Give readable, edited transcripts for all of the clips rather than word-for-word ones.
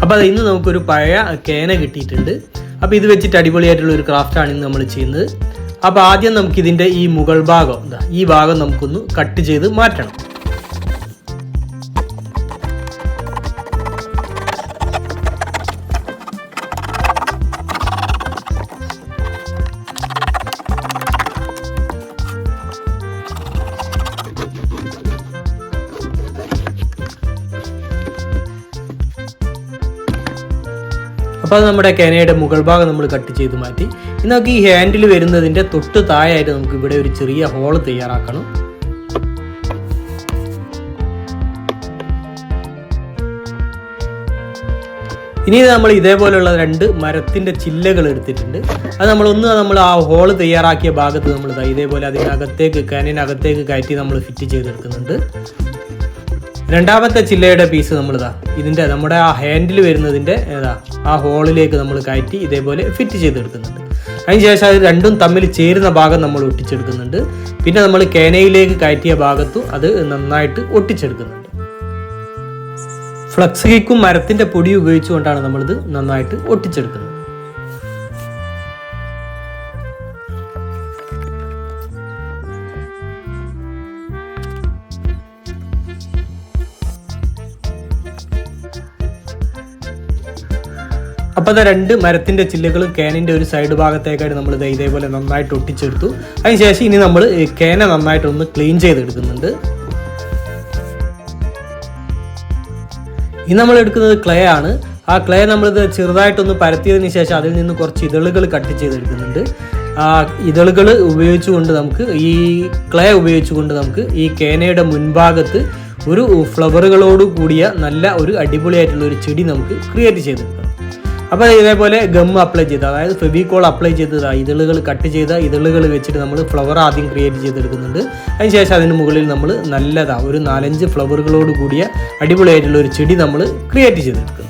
അപ്പോൾ അത് ഇന്ന് നമുക്കൊരു പഴയ കേന കിട്ടിയിട്ടുണ്ട്. അപ്പോൾ ഇത് വെച്ചിട്ട് അടിപൊളിയായിട്ടുള്ള ഒരു ക്രാഫ്റ്റാണ് ഇന്ന് നമ്മൾ ചെയ്യുന്നത്. അപ്പോൾ ആദ്യം നമുക്കിതിൻ്റെ ഈ മുകൾ ഭാഗം ഈ ഭാഗം നമുക്കൊന്ന് കട്ട് ചെയ്ത് മാറ്റണം. അപ്പോൾ അത് നമ്മുടെ കേനയുടെ മുകൾ ഭാഗം നമ്മൾ കട്ട് ചെയ്ത് മാറ്റി. ഇനി നമുക്ക് ഈ ഹാൻഡിൽ വരുന്നതിൻ്റെ തൊട്ട് താഴെയായിട്ട് നമുക്ക് ഇവിടെ ഒരു ചെറിയ ഹോള് തയ്യാറാക്കണം. ഇനി നമ്മൾ ഇതേപോലെയുള്ള 2 മരത്തിൻ്റെ ചില്ലകൾ എടുത്തിട്ടുണ്ട്. അത് നമ്മൾ ആ ഹോള് തയ്യാറാക്കിയ ഭാഗത്ത് നമ്മൾ ഇതേപോലെ അതിനകത്തേക്ക് കേനകത്തേക്ക് കയറ്റി നമ്മൾ ഫിറ്റ് ചെയ്തെടുക്കുന്നുണ്ട്. രണ്ടാമത്തെ ചില്ലയുടെ പീസ് ഇതിൻ്റെ നമ്മുടെ ആ ഹാൻഡിൽ വരുന്നതിൻ്റെ ആ ഹോളിലേക്ക് നമ്മൾ കയറ്റി ഇതേപോലെ ഫിറ്റ് ചെയ്തെടുക്കുന്നുണ്ട്. അതിനുശേഷം അത് രണ്ടും തമ്മിൽ ചേരുന്ന ഭാഗം നമ്മൾ ഒട്ടിച്ചെടുക്കുന്നുണ്ട്. പിന്നെ നമ്മൾ കേനയിലേക്ക് കയറ്റിയ ഭാഗത്തും അത് നന്നായിട്ട് ഒട്ടിച്ചെടുക്കുന്നുണ്ട്. ഫ്ലക്സ് കിക്കും മരത്തിൻ്റെ പൊടി ഉപയോഗിച്ചുകൊണ്ടാണ് നമ്മളിത് നന്നായിട്ട് ഒട്ടിച്ചെടുക്കുന്നത്. അപ്പോൾ അത് 2 മരത്തിൻ്റെ ചില്ലുകളും കേനിൻ്റെ ഒരു സൈഡ് ഭാഗത്തേക്കായിട്ട് നമ്മൾ ഇതേപോലെ നന്നായിട്ട് ഒട്ടിച്ചെടുത്തു. അതിനുശേഷം ഇനി നമ്മൾ കേന നന്നായിട്ടൊന്ന് ക്ലീൻ ചെയ്തെടുക്കുന്നുണ്ട്. ഇനി നമ്മൾ എടുക്കുന്നത് ക്ലേ ആണ്. ആ ക്ലേ നമ്മളിത് ചെറുതായിട്ടൊന്ന് പരത്തിയതിന് ശേഷം അതിൽ നിന്ന് കുറച്ച് ഇതളുകൾ കട്ട് ചെയ്തെടുക്കുന്നുണ്ട്. ആ ഇതളുകൾ ഉപയോഗിച്ചുകൊണ്ട് നമുക്ക് ഈ ക്ലേ ഉപയോഗിച്ചുകൊണ്ട് നമുക്ക് ഈ കേനയുടെ മുൻഭാഗത്ത് ഒരു ഫ്ലവറുകളോട് കൂടിയ നല്ല ഒരു അടിപൊളിയായിട്ടുള്ള ഒരു ചെടി നമുക്ക് ക്രിയേറ്റ് ചെയ്തെടുക്കണം. അപ്പോൾ ഇതേപോലെ ഗം അപ്ലൈ ചെയ്ത്, അതായത് ഫെവിക്കോൾ അപ്ലൈ ചെയ്ത് ഇതളുകൾ കട്ട് ചെയ്ത ഇതളുകൾ വെച്ചിട്ട് നമ്മൾ ഫ്ലവർ ആദ്യം ക്രിയേറ്റ് ചെയ്തെടുക്കുന്നുണ്ട്. അതിനുശേഷം അതിന് മുകളിൽ നമ്മൾ ഒരു 4-5 ഫ്ലവറുകളോട് കൂടിയ അടിപൊളിയായിട്ടുള്ള ഒരു ചെടി നമ്മൾ ക്രിയേറ്റ് ചെയ്തെടുക്കുന്നു.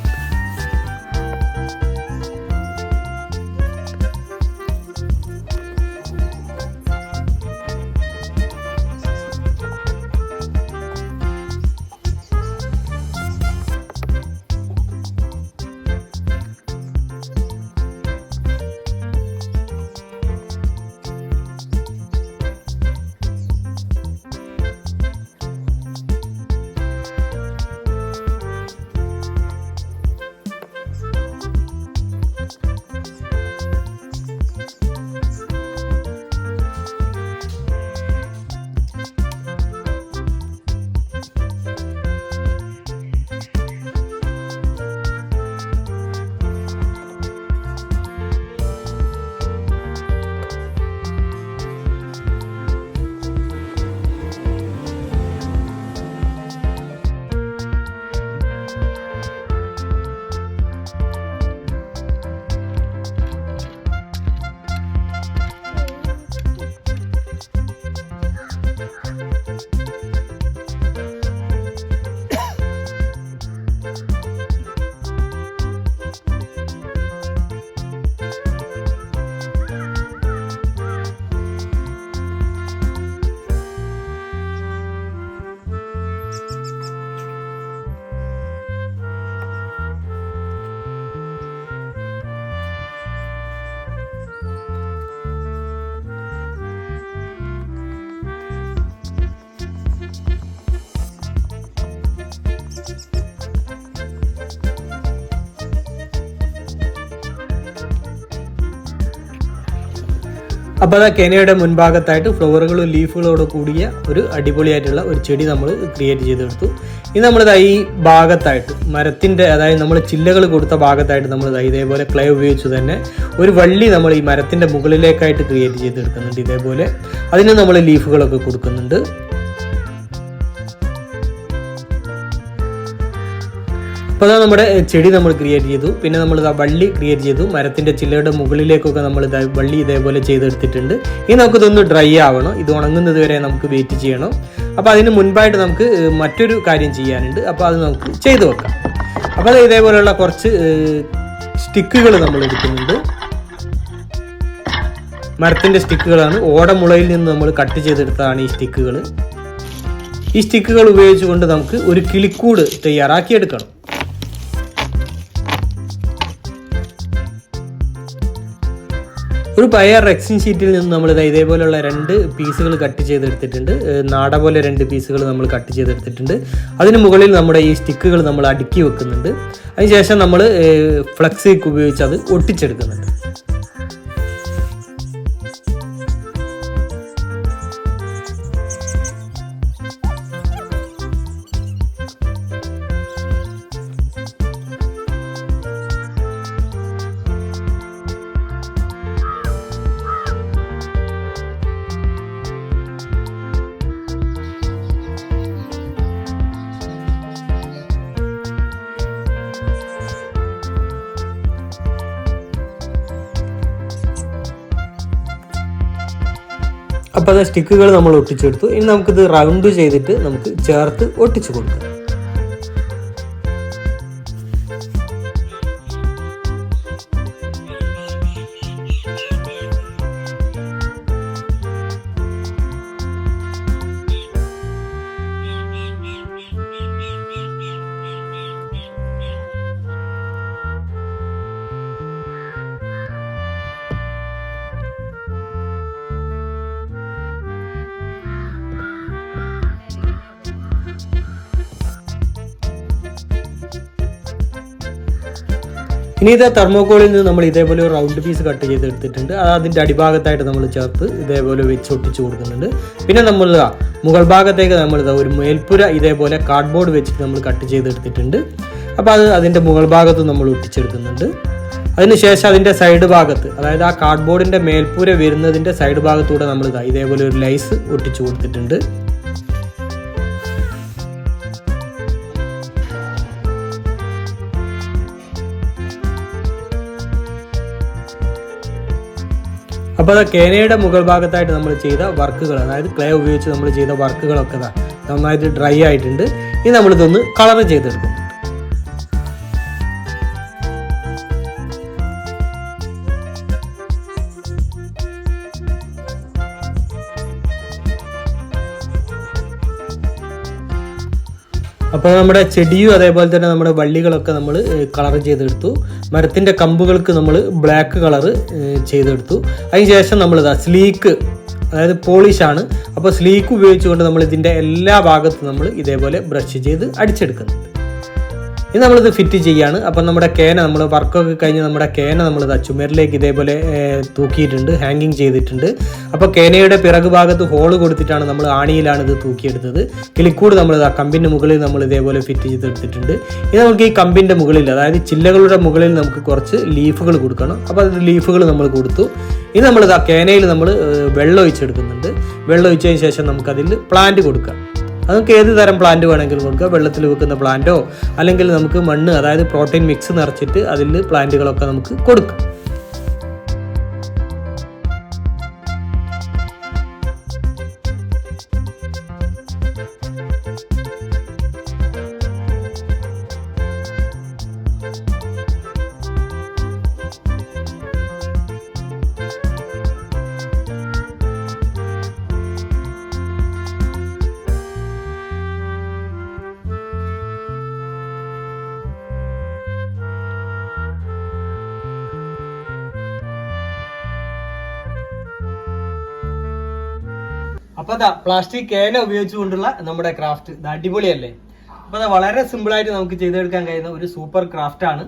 അപ്പോൾ അത് കേനയുടെ മുൻഭാഗത്തായിട്ട് ഫ്ലവറുകളും ലീഫുകളോട് കൂടിയ ഒരു അടിപൊളിയായിട്ടുള്ള ഒരു ചെടി നമ്മൾ ക്രിയേറ്റ് ചെയ്തെടുത്തു. ഇനി നമ്മളിത് ഈ ഭാഗത്തായിട്ട് മരത്തിൻ്റെ, അതായത് നമ്മൾ ചില്ലകൾ കൊടുത്ത ഭാഗത്തായിട്ട് നമ്മൾ ഇതേപോലെ ക്ലേ ഉപയോഗിച്ച് തന്നെ ഒരു വള്ളി നമ്മൾ ഈ മരത്തിൻ്റെ മുകളിലേക്കായിട്ട് ക്രിയേറ്റ് ചെയ്തെടുക്കുന്നുണ്ട്. ഇതേപോലെ അതിന് നമ്മൾ ലീഫുകളൊക്കെ കൊടുക്കുന്നുണ്ട്. അപ്പോൾ അതാ നമ്മുടെ ചെടി നമ്മൾ ക്രിയേറ്റ് ചെയ്തു. പിന്നെ നമ്മൾ വള്ളി ക്രിയേറ്റ് ചെയ്തു. മരത്തിൻ്റെ ചില്ലയുടെ മുകളിലേക്കൊക്കെ നമ്മൾ വള്ളി ഇതേപോലെ ചെയ്തെടുത്തിട്ടുണ്ട്. ഇനി നമുക്കിതൊന്ന് ഡ്രൈ ആവണം. ഇത് ഉണങ്ങുന്നത് വരെ നമുക്ക് വെയിറ്റ് ചെയ്യണം. അപ്പോൾ അതിന് മുൻപായിട്ട് നമുക്ക് മറ്റൊരു കാര്യം ചെയ്യാനുണ്ട്. അപ്പോൾ അത് നമുക്ക് ചെയ്തു വെക്കാം. അപ്പോൾ അത് ഇതേപോലെയുള്ള കുറച്ച് സ്റ്റിക്കുകൾ നമ്മൾ എടുക്കുന്നുണ്ട്. മരത്തിൻ്റെ സ്റ്റിക്കുകളാണ്. ഓടമുളയിൽ നിന്ന് നമ്മൾ കട്ട് ചെയ്തെടുത്തതാണ് ഈ സ്റ്റിക്കുകൾ. ഈ സ്റ്റിക്കുകൾ ഉപയോഗിച്ചുകൊണ്ട് നമുക്ക് ഒരു കിളിക്കൂട് തയ്യാറാക്കിയെടുക്കണം. ഒരു പഴയ റെക്സിൻ ഷീറ്റിൽ നിന്ന് നമ്മൾ ഇതേപോലെയുള്ള 2 പീസുകൾ കട്ട് ചെയ്തെടുത്തിട്ടുണ്ട്. നാട പോലെ 2 പീസുകൾ നമ്മൾ കട്ട് ചെയ്തെടുത്തിട്ടുണ്ട്. അതിന് മുകളിൽ നമ്മുടെ ഈ സ്റ്റിക്കുകൾ നമ്മൾ അടുക്കി വെക്കുന്നുണ്ട്. അതിനുശേഷം നമ്മൾ ഫ്ലെക്സ് ഉപയോഗിച്ച് അത് ഒട്ടിച്ചെടുക്കുന്നുണ്ട്. അപ്പോൾ അത് സ്റ്റിക്കുകൾ നമ്മൾ ഒട്ടിച്ചെടുത്തു. ഇനി നമുക്കിത് റൗണ്ട് ചെയ്തിട്ട് നമുക്ക് ചേർത്ത് ഒട്ടിച്ചു കൊടുക്കാം. ഇനി ഇത് തെർമോക്കോളിൽ നിന്ന് നമ്മൾ ഇതേപോലെ ഒരു റൗണ്ട് പീസ് കട്ട് ചെയ്തെടുത്തിട്ടുണ്ട്. അത് അതിൻ്റെ അടിഭാഗത്തായിട്ട് നമ്മൾ ചേർത്ത് ഇതേപോലെ വെച്ച് ഒട്ടിച്ച് കൊടുക്കുന്നുണ്ട്. പിന്നെ നമ്മൾ മുകൾ ഭാഗത്തേക്ക് നമ്മൾ ഒരു മേൽപ്പുര ഇതേപോലെ കാർഡ്ബോർഡ് വെച്ചിട്ട് നമ്മൾ കട്ട് ചെയ്തെടുത്തിട്ടുണ്ട്. അപ്പോൾ അത് അതിൻ്റെ മുകൾ ഭാഗത്ത് നമ്മൾ ഒട്ടിച്ചെടുക്കുന്നുണ്ട്. അതിനുശേഷം അതിൻ്റെ സൈഡ് ഭാഗത്ത്, അതായത് ആ കാർഡ്ബോർഡിൻ്റെ മേൽപ്പുര വരുന്നതിൻ്റെ സൈഡ് ഭാഗത്തൂടെ നമ്മൾ ഇതേപോലെ ഒരു ലൈസ് ഒട്ടിച്ച് കൊടുത്തിട്ടുണ്ട്. അപ്പോൾ അത് കേനയുടെ മുകൾ ഭാഗത്തായിട്ട് നമ്മൾ ചെയ്ത വർക്കുകൾ, അതായത് ക്ലേ ഉപയോഗിച്ച് നമ്മൾ ചെയ്ത വർക്കുകളൊക്കെ നന്നായിട്ട് ഡ്രൈ ആയിട്ടുണ്ട്. ഇനി നമ്മളിതൊന്ന് കളർ ചെയ്തെടുക്കും. അപ്പോൾ നമ്മുടെ ചെടിയും അതേപോലെ തന്നെ നമ്മുടെ വള്ളികളൊക്കെ നമ്മൾ കളർ ചെയ്തെടുത്തു. മരത്തിൻ്റെ കമ്പുകൾക്ക് നമ്മൾ ബ്ലാക്ക് കളർ ചെയ്തെടുത്തു. അതിനുശേഷം നമ്മളിതാ സ്ലീക്ക്, അതായത് പോളിഷാണ്. അപ്പോൾ സ്ലീക്ക് ഉപയോഗിച്ചുകൊണ്ട് നമ്മൾ ഇതിൻ്റെ എല്ലാ ഭാഗത്തും നമ്മൾ ഇതേപോലെ ബ്രഷ് ചെയ്ത് അടിച്ചെടുക്കുന്നുണ്ട്. ഇനി നമ്മളിത് ഫിറ്റ് ചെയ്യാണ്. അപ്പം നമ്മുടെ കേന, നമ്മൾ വർക്കൊക്കെ കഴിഞ്ഞ് നമ്മുടെ കേന നമ്മൾ ചുമരിലേക്ക് ഇതേപോലെ തൂക്കിയിട്ടുണ്ട്, ഹാങ്ങിങ് ചെയ്തിട്ടുണ്ട്. അപ്പോൾ കേനയുടെ പിറകു ഭാഗത്ത് ഹോള് കൊടുത്തിട്ടാണ് നമ്മൾ ആണിയിലാണ് ഇത് തൂക്കിയെടുത്തത്. കിളിക്കൂട് നമ്മൾ കമ്പിൻ്റെ മുകളിൽ നമ്മൾ ഇതേപോലെ ഫിറ്റ് ചെയ്തെടുത്തിട്ടുണ്ട്. ഇനി നമുക്ക് ഈ കമ്പിൻ്റെ മുകളിൽ, അതായത് ചില്ലകളുടെ മുകളിൽ നമുക്ക് കുറച്ച് ലീഫുകൾ കൊടുക്കണം. അപ്പോൾ അത് ലീഫുകൾ നമ്മൾ കൊടുത്തു. ഇനി നമ്മൾ കേനയിൽ നമ്മൾ വെള്ളം ഒഴിച്ചെടുക്കുന്നുണ്ട്. വെള്ളം ഒഴിച്ചതിന് ശേഷം നമുക്കതിൽ പ്ലാന്റ് കൊടുക്കാം. അത് നമുക്ക് ഏത് തരം പ്ലാന്റ് വേണമെങ്കിലും കൊടുക്കുക. വെള്ളത്തിൽ വെക്കുന്ന പ്ലാന്റോ അല്ലെങ്കിൽ നമുക്ക് മണ്ണ്, അതായത് പ്രോട്ടീൻ മിക്സ് നിറച്ചിട്ട് അതിൽ പ്ലാന്റുകളൊക്കെ നമുക്ക് കൊടുക്കാം. അപ്പൊ അതാ പ്ലാസ്റ്റിക് കേന ഉപയോഗിച്ചുകൊണ്ടുള്ള നമ്മുടെ ക്രാഫ്റ്റ് അടിപൊളിയല്ലേ? അപ്പൊ അത് വളരെ സിമ്പിൾ ആയിട്ട് നമുക്ക് ചെയ്തെടുക്കാൻ കഴിയുന്ന ഒരു സൂപ്പർ ക്രാഫ്റ്റ് ആണ്.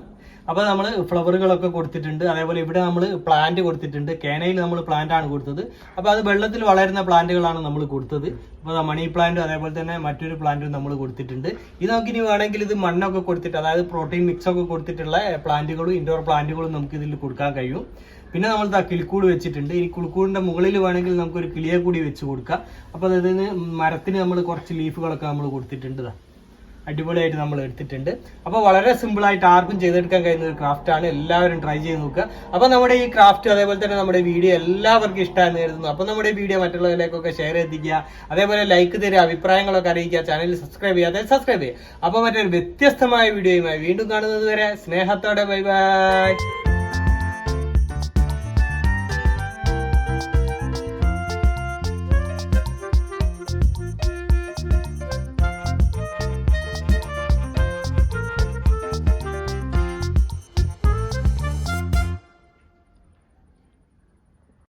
അപ്പൊ നമ്മൾ ഫ്ലവറുകളൊക്കെ കൊടുത്തിട്ടുണ്ട്. അതേപോലെ ഇവിടെ നമ്മൾ പ്ലാന്റ് കൊടുത്തിട്ടുണ്ട്. കേനയിൽ നമ്മൾ പ്ലാന്റ് ആണ് കൊടുത്തത്. അപ്പൊ അത് വെള്ളത്തിൽ വളരുന്ന പ്ലാന്റുകളാണ് നമ്മൾ കൊടുത്തത്. അപ്പോൾ മണി പ്ലാന്റും അതേപോലെ തന്നെ മറ്റൊരു പ്ലാന്റും നമ്മൾ കൊടുത്തിട്ടുണ്ട്. ഇത് നമുക്കിനി വേണമെങ്കിൽ ഇത് മണ്ണൊക്കെ കൊടുത്തിട്ട്, അതായത് പ്രോട്ടീൻ മിക്സ് ഒക്കെ കൊടുത്തിട്ടുള്ള പ്ലാന്റുകളും ഇൻഡോർ പ്ലാന്റുകളും നമുക്ക് ഇതിൽ കൊടുക്കാൻ കഴിയും. പിന്നെ നമ്മൾ കിളിക്കൂട് വെച്ചിട്ടുണ്ട്. ഈ കിളിക്കൂടിന്റെ മുകളിൽ വേണമെങ്കിൽ നമുക്കൊരു കിളിയെ കൂടി വെച്ച് കൊടുക്കാം. അപ്പോൾ അതിന് മരത്തിന് നമ്മൾ കുറച്ച് ലീഫുകളൊക്കെ നമ്മൾ കൊടുത്തിട്ടുണ്ട്. അടിപൊളിയായിട്ട് നമ്മൾ എടുത്തിട്ടുണ്ട്. അപ്പോൾ വളരെ സിമ്പിൾ ആയിട്ട് ആർക്കും ചെയ്തെടുക്കാൻ കഴിയുന്ന ഒരു ക്രാഫ്റ്റ് ആണ്. എല്ലാവരും ട്രൈ ചെയ്ത് നോക്കുക. അപ്പോൾ നമ്മുടെ ഈ ക്രാഫ്റ്റ് അതേപോലെ തന്നെ നമ്മുടെ വീഡിയോ എല്ലാവർക്കും ഇഷ്ടമാണെന്ന് കരുതുന്നു. അപ്പോൾ നമ്മുടെ വീഡിയോ മറ്റുള്ളവരിലേക്കൊക്കെ ഷെയർ എത്തിക്കുക. അതേപോലെ ലൈക്ക് തരിക, അഭിപ്രായങ്ങളൊക്കെ അറിയിക്കുക, ചാനൽ സബ്സ്ക്രൈബ് ചെയ്യുക, സബ്സ്ക്രൈബ് ചെയ്യുക. അപ്പോൾ മറ്റൊരു വ്യത്യസ്തമായ വീഡിയോയുമായി വീണ്ടും കാണുന്നത് വരെ സ്നേഹത്തോടെ ബൈ ബൈ.